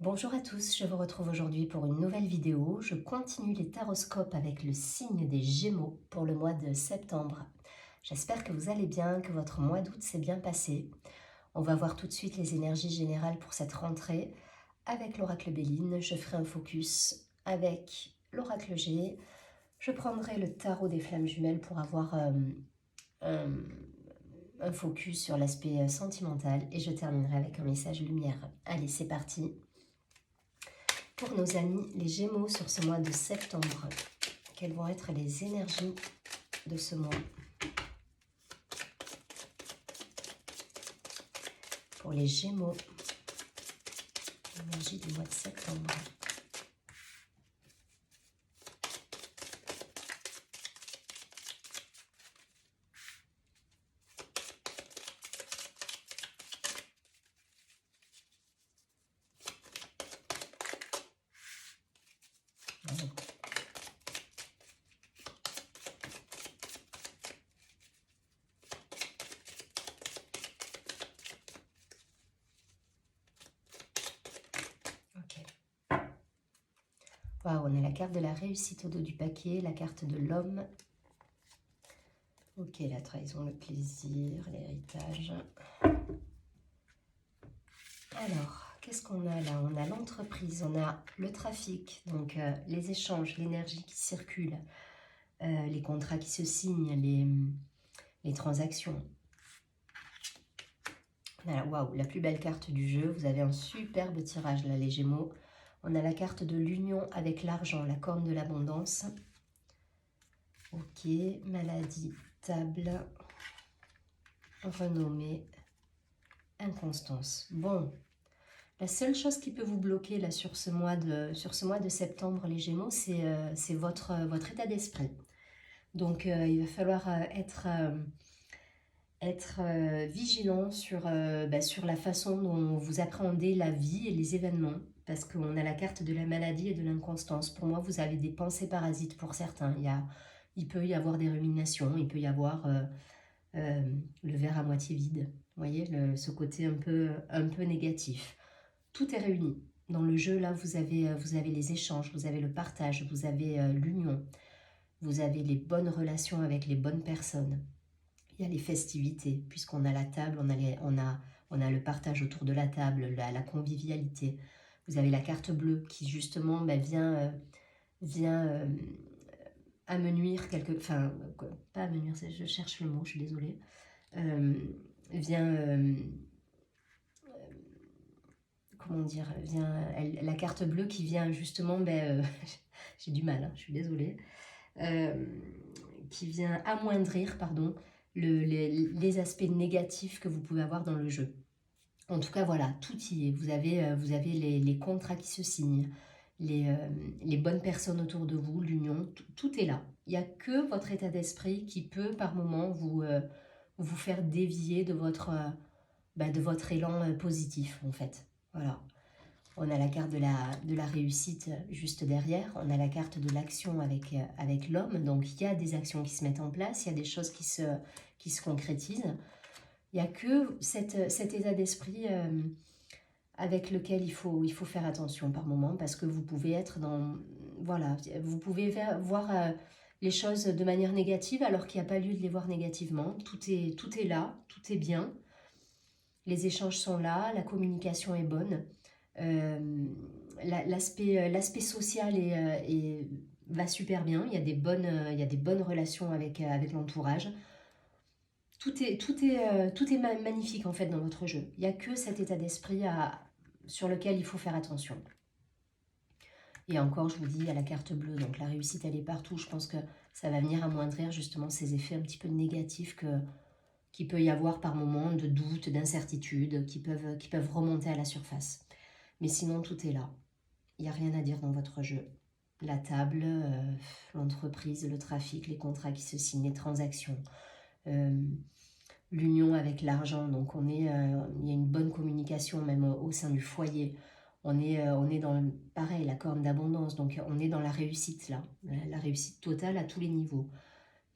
Bonjour à tous, je vous retrouve aujourd'hui pour une nouvelle vidéo. Je continue les taroscopes avec le signe des Gémeaux pour le mois de septembre. J'espère que vous allez bien, que votre mois d'août s'est bien passé. On va voir tout de suite les énergies générales pour cette rentrée avec l'oracle Béline. Je ferai un focus avec l'oracle G. Je prendrai le tarot des flammes jumelles pour avoir un, un focus sur l'aspect sentimental et je terminerai avec un message lumière. Allez, c'est parti. Pour nos amis les Gémeaux sur ce mois de septembre, quelles vont être les énergies de ce mois? Pour les Gémeaux, l'énergie du mois de septembre. Waouh, on a la carte de la réussite au dos du paquet, la carte de l'homme. Ok, la trahison, le plaisir, l'héritage. Alors, qu'est-ce qu'on a là? On a l'entreprise, on a le trafic, donc les échanges, l'énergie qui circule, les contrats qui se signent, les transactions. Voilà, waouh, la plus belle carte du jeu. Vous avez un superbe tirage là, les Gémeaux. On a la carte de l'union avec l'argent, la corne de l'abondance. Ok, maladie, table, renommée, inconstance. Bon, la seule chose qui peut vous bloquer là sur ce mois de septembre, les Gémeaux, c'est votre état d'esprit. Donc, il va falloir être vigilant sur la façon dont vous appréhendez la vie et les événements, parce qu'on a la carte de la maladie et de l'inconstance. Pour moi, vous avez des pensées parasites pour certains. Il peut y avoir des ruminations, il peut y avoir le verre à moitié vide. Vous voyez, ce côté un peu négatif. Tout est réuni. Dans le jeu, là, vous avez les échanges, vous avez le partage, vous avez l'union, vous avez les bonnes relations avec les bonnes personnes. Il y a les festivités, puisqu'on a la table, on a le partage autour de la table, la convivialité. Vous avez la carte bleue qui justement vient amenuire enfin, pas amenuire, je cherche le mot, je suis désolée, vient, comment dire, la carte bleue qui vient justement, j'ai du mal, hein, je suis désolée, qui vient amoindrir, pardon, les aspects négatifs que vous pouvez avoir dans le jeu. En tout cas, voilà, tout y est. Vous avez les contrats qui se signent, les bonnes personnes autour de vous, l'union, tout est là. Il n'y a que votre état d'esprit qui peut, par moment, vous faire dévier de votre élan positif, en fait. Voilà. On a la carte de la réussite juste derrière. On a la carte de l'action avec l'homme. Donc, il y a des actions qui se mettent en place. Il y a des choses qui se concrétisent. Il n'y a que cet état d'esprit avec lequel il faut faire attention par moment. Parce que vous pouvez être dans... Voilà, vous pouvez voir les choses de manière négative alors qu'il n'y a pas lieu de les voir négativement. Tout est là, tout est bien. Les échanges sont là, la communication est bonne. L'aspect social va super bien. Il y a des bonnes relations avec l'entourage. Tout est magnifique en fait dans votre jeu. Il n'y a que cet état d'esprit sur lequel il faut faire attention. Et encore, je vous dis, il y a la carte bleue, donc la réussite elle est partout. Je pense que ça va venir amoindrir justement ces effets un petit peu négatifs qu'il peut y avoir par moments, de doute, d'incertitude, qui peuvent remonter à la surface. Mais sinon, tout est là. Il n'y a rien à dire dans votre jeu. La table, l'entreprise, le trafic, les contrats qui se signent, les transactions, l'union avec l'argent. Donc, il y a une bonne communication même au sein du foyer. On est dans, pareil, la corne d'abondance. Donc, on est dans la réussite, là. La réussite totale à tous les niveaux.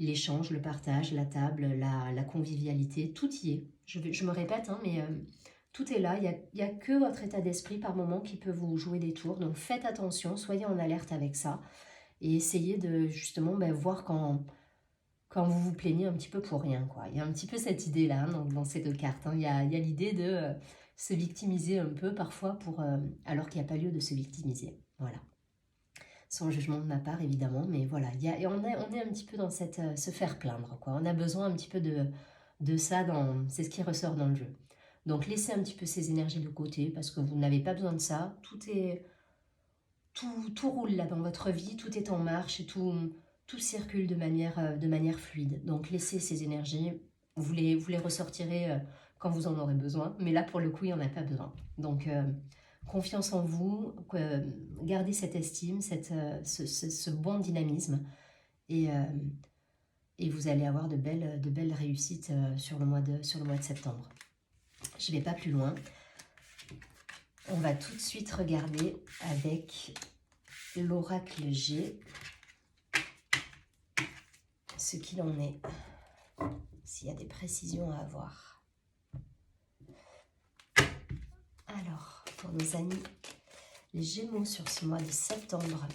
L'échange, le partage, la table, la convivialité, tout y est. Je me répète, hein, mais Tout est là, il y a que votre état d'esprit par moment qui peut vous jouer des tours. Donc faites attention, soyez en alerte avec ça. Et essayez de justement voir quand vous vous plaignez un petit peu pour rien, quoi. Il y a un petit peu cette idée-là dans ces deux cartes. Il y a l'idée de se victimiser un peu parfois alors qu'il n'y a pas lieu de se victimiser. Voilà. Sans jugement de ma part, évidemment, mais voilà. Et on est un petit peu dans se faire plaindre, quoi. On a besoin un petit peu de ça, c'est ce qui ressort dans le jeu. Donc laissez un petit peu ces énergies de côté parce que vous n'avez pas besoin de ça. Tout roule là dans votre vie, tout est en marche et tout circule de manière fluide. Donc laissez ces énergies, vous les ressortirez quand vous en aurez besoin, mais là pour le coup il n'y en a pas besoin. Donc confiance en vous, gardez cette estime, ce bon dynamisme et vous allez avoir de belles réussites sur le mois de septembre. Je ne vais pas plus loin. On va tout de suite regarder avec l'oracle G ce qu'il en est, s'il y a des précisions à avoir. Alors, pour nos amis les Gémeaux sur ce mois de septembre,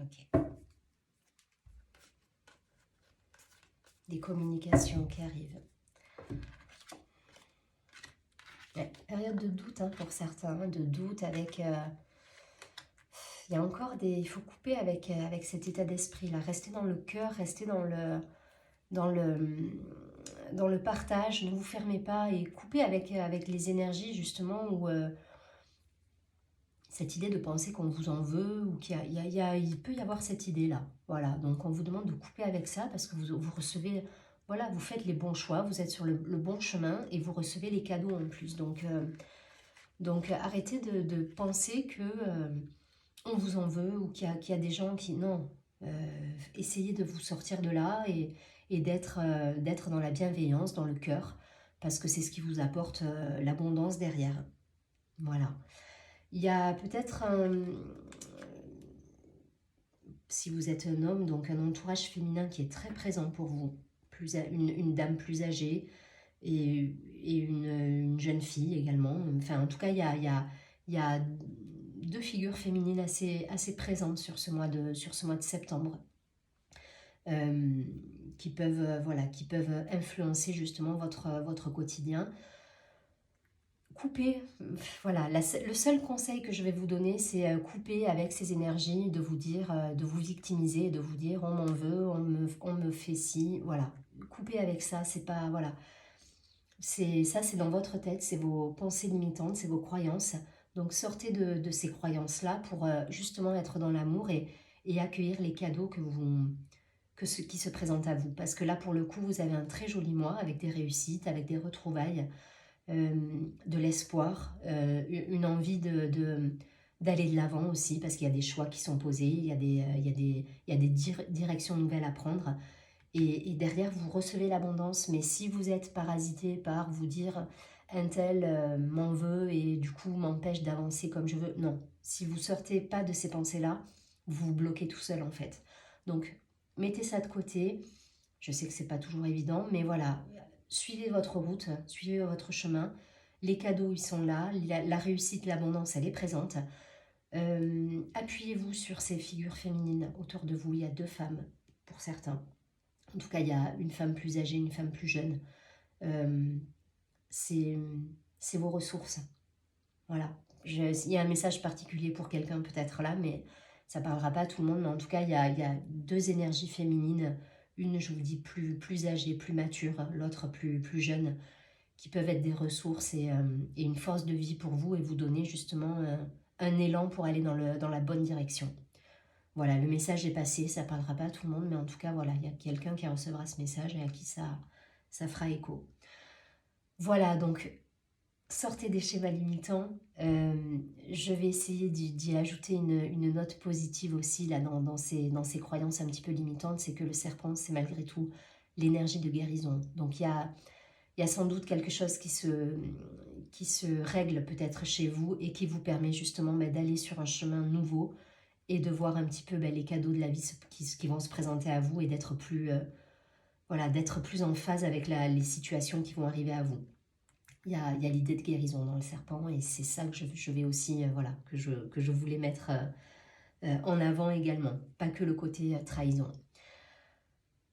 ok. Des communications qui arrivent. Ouais, période de doute pour certains, de doute avec... il y a encore il faut couper avec cet état d'esprit là, rester dans le cœur, rester dans le partage, ne vous fermez pas et coupez avec les énergies justement où cette idée de penser qu'on vous en veut ou il peut y avoir cette idée là. Voilà, donc on vous demande de couper avec ça parce que vous recevez, voilà, vous faites les bons choix, vous êtes sur le bon chemin et vous recevez les cadeaux en plus. Donc arrêtez de penser que on vous en veut ou qu'il y a des gens qui... Non, essayez de vous sortir de là et d'être dans la bienveillance, dans le cœur, parce que c'est ce qui vous apporte l'abondance derrière. Voilà. Il y a peut-être si vous êtes un homme, donc un entourage féminin qui est très présent pour vous, une dame plus âgée et une jeune fille également. Enfin, en tout cas, il y a deux figures féminines assez présentes sur ce mois de septembre qui peuvent influencer justement votre quotidien. Coupez, voilà, le seul conseil que je vais vous donner, c'est couper avec ces énergies, de vous dire, de vous victimiser, de vous dire on m'en veut, on me fait ci, voilà. Coupez avec ça, c'est pas, voilà. C'est dans votre tête, c'est vos pensées limitantes, c'est vos croyances. Donc sortez de ces croyances-là pour justement être dans l'amour et accueillir les cadeaux qui se présentent à vous. Parce que là, pour le coup, vous avez un très joli mois avec des réussites, avec des retrouvailles, de l'espoir, une envie d'aller de l'avant aussi, parce qu'il y a des choix qui sont posés, il y a des directions nouvelles à prendre. Et derrière, vous recevez l'abondance. Mais si vous êtes parasité par vous dire un tel m'en veut et du coup m'empêche d'avancer comme je veux, non. Si vous sortez pas de ces pensées-là, vous vous bloquez tout seul en fait. Donc, mettez ça de côté. Je sais que c'est pas toujours évident, mais voilà. Suivez votre route, suivez votre chemin. Les cadeaux, ils sont là. La réussite, l'abondance, elle est présente. Appuyez-vous sur ces figures féminines autour de vous. Il y a deux femmes, pour certains. En tout cas, il y a une femme plus âgée, une femme plus jeune. C'est vos ressources. Voilà. Il y a un message particulier pour quelqu'un peut-être là, mais ça ne parlera pas à tout le monde. Mais en tout cas, il y a deux énergies féminines. Une, je vous dis, plus âgée, plus mature. L'autre, plus jeune, qui peuvent être des ressources et une force de vie pour vous et vous donner justement un élan pour aller dans la bonne direction. Voilà, le message est passé, ça ne parlera pas à tout le monde, mais en tout cas, voilà, il y a quelqu'un qui recevra ce message et à qui ça fera écho. Voilà, donc sortez des schémas limitants. Je vais essayer d'y ajouter une note positive aussi là, dans ces croyances un petit peu limitantes, c'est que le serpent, c'est malgré tout l'énergie de guérison. Donc il y a sans doute quelque chose qui se règle peut-être chez vous et qui vous permet justement d'aller sur un chemin nouveau et de voir un petit peu les cadeaux de la vie qui vont se présenter à vous et d'être plus, voilà, d'être plus en phase avec les situations qui vont arriver à vous. Il y a l'idée de guérison dans le serpent et c'est ça que je vais aussi, voilà, que je voulais mettre en avant également, pas que le côté trahison.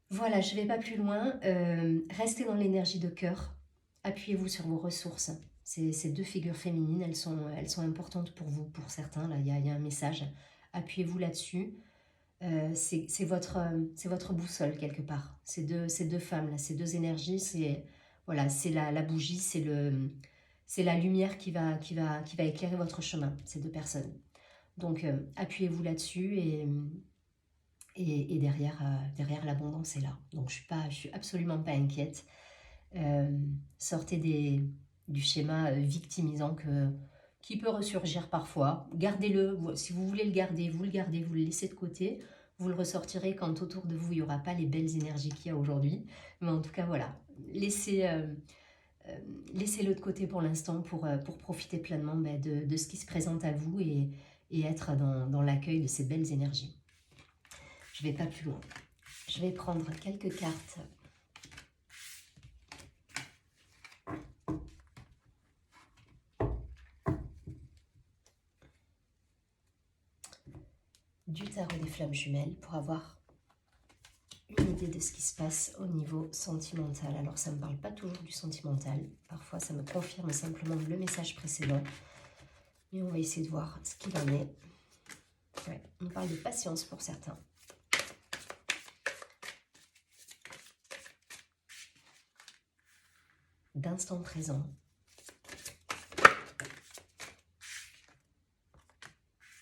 Voilà, je ne vais pas plus loin. Restez dans l'énergie de cœur, appuyez-vous sur vos ressources. Ces deux figures féminines, elles sont importantes pour vous, pour certains, là il y a un message. Appuyez-vous là-dessus. C'est votre boussole quelque part. Ces deux femmes, là, ces deux énergies, c'est voilà, la bougie, c'est la lumière qui va éclairer votre chemin, ces deux personnes. Donc appuyez-vous là-dessus et derrière l'abondance est là. Donc je suis absolument pas inquiète. Sortez du schéma victimisant qui peut ressurgir parfois. Gardez-le, si vous voulez le garder, vous le laissez de côté. Vous le ressortirez quand autour de vous, il n'y aura pas les belles énergies qu'il y a aujourd'hui. Mais en tout cas, voilà, laissez-le de côté pour l'instant pour profiter pleinement de ce qui se présente à vous et être dans l'accueil de ces belles énergies. Je ne vais pas plus loin. Je vais prendre quelques cartes du tarot des flammes jumelles pour avoir une idée de ce qui se passe au niveau sentimental. Alors ça ne me parle pas toujours du sentimental, parfois ça me confirme simplement le message précédent, mais on va essayer de voir ce qu'il en est. Ouais, on parle de patience pour certains. D'instant présent.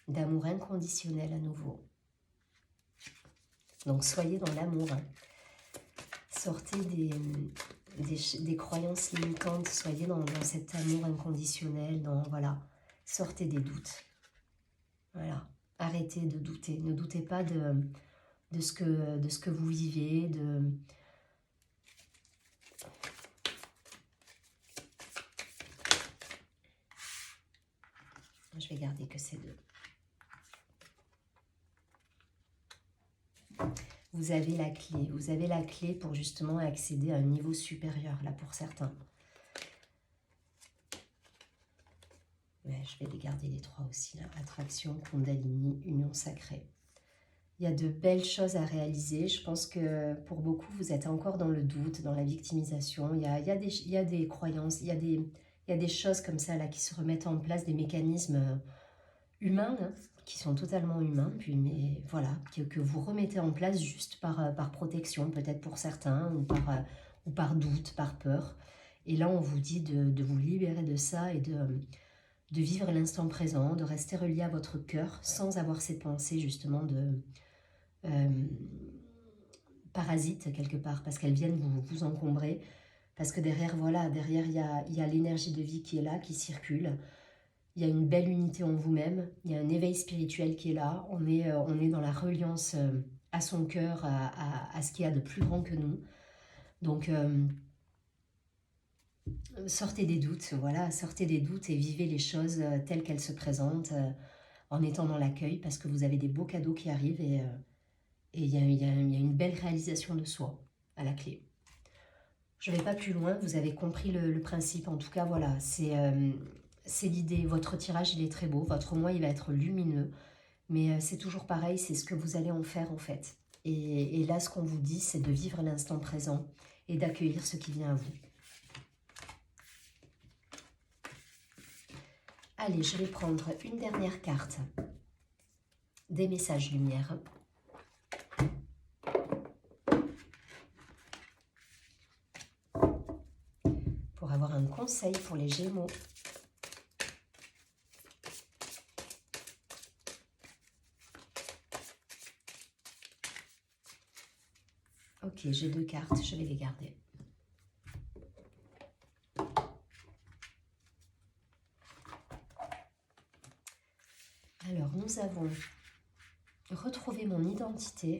D'amour inconditionnel à nouveau. Donc soyez dans l'amour. Sortez des croyances limitantes. Soyez dans cet amour inconditionnel. Voilà. Sortez des doutes. Voilà. Arrêtez de douter. Ne doutez pas de ce que vous vivez. Je vais garder que ces deux. Vous avez la clé pour justement accéder à un niveau supérieur, là, pour certains. Mais je vais les garder les trois aussi, là. Attraction, Kundalini, union sacrée. Il y a de belles choses à réaliser. Je pense que pour beaucoup, vous êtes encore dans le doute, dans la victimisation. Il y a des croyances, il y a des choses comme ça, là, qui se remettent en place, des mécanismes humains, hein, qui sont totalement humains, mais voilà, que vous remettez en place juste par protection, peut-être pour certains, ou par doute, par peur. Et là, on vous dit de vous libérer de ça et de vivre l'instant présent, de rester relié à votre cœur, sans avoir ces pensées justement de parasites quelque part, parce qu'elles viennent vous encombrer, parce que derrière, voilà, derrière, il y a l'énergie de vie qui est là, qui circule. Il y a une belle unité en vous-même, il y a un éveil spirituel qui est là, on est dans la reliance à son cœur, à ce qu'il y a de plus grand que nous. Donc, sortez des doutes, voilà, sortez des doutes et vivez les choses telles qu'elles se présentent, en étant dans l'accueil, parce que vous avez des beaux cadeaux qui arrivent et il y a une belle réalisation de soi à la clé. Je ne vais pas plus loin, vous avez compris le principe, en tout cas, voilà, c'est l'idée. Votre tirage, il est très beau. Votre moi, il va être lumineux. Mais c'est toujours pareil, c'est ce que vous allez en faire, en fait. Et là, ce qu'on vous dit, c'est de vivre l'instant présent et d'accueillir ce qui vient à vous. Allez, je vais prendre une dernière carte des messages lumière. Pour avoir un conseil pour les Gémeaux. Ok, j'ai 2 cartes, je vais les garder. Alors, nous avons retrouvé mon identité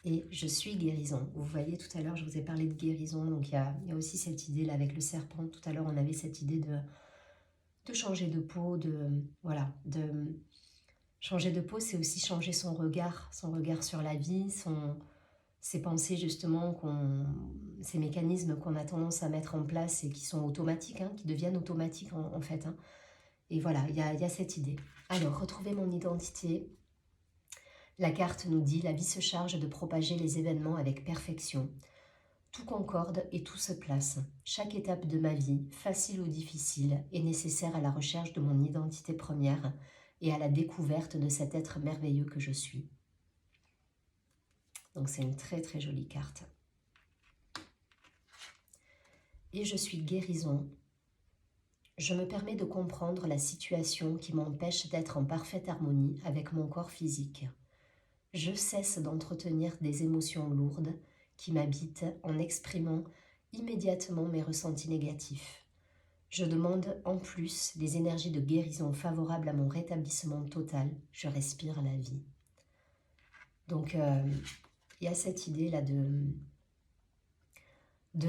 et je suis guérison. Vous voyez, tout à l'heure, je vous ai parlé de guérison, donc il y a aussi cette idée-là avec le serpent. Tout à l'heure, on avait cette idée de changer de peau, voilà, changer de peau, c'est aussi changer son regard sur la vie, ces pensées justement, ces mécanismes qu'on a tendance à mettre en place et qui sont automatiques, qui deviennent automatiques en fait. Et voilà, il y a cette idée. Alors, retrouver mon identité. La carte nous dit « La vie se charge de propager les événements avec perfection. Tout concorde et tout se place. Chaque étape de ma vie, facile ou difficile, est nécessaire à la recherche de mon identité première et à la découverte de cet être merveilleux que je suis. » Donc c'est une très très jolie carte. Et je suis guérison. Je me permets de comprendre la situation qui m'empêche d'être en parfaite harmonie avec mon corps physique. Je cesse d'entretenir des émotions lourdes qui m'habitent en exprimant immédiatement mes ressentis négatifs. Je demande en plus des énergies de guérison favorables à mon rétablissement total. Je respire la vie. Donc, il y a cette idée-là de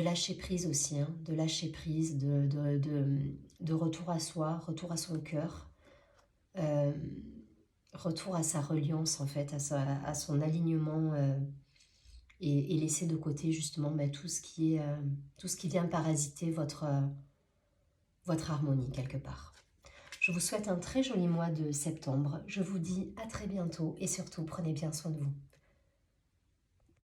lâcher prise aussi, de lâcher prise, de retour à soi, retour à son cœur, retour à sa reliance en fait, à son alignement et laisser de côté justement tout ce qui vient parasiter votre harmonie quelque part. Je vous souhaite un très joli mois de septembre. Je vous dis à très bientôt et surtout prenez bien soin de vous.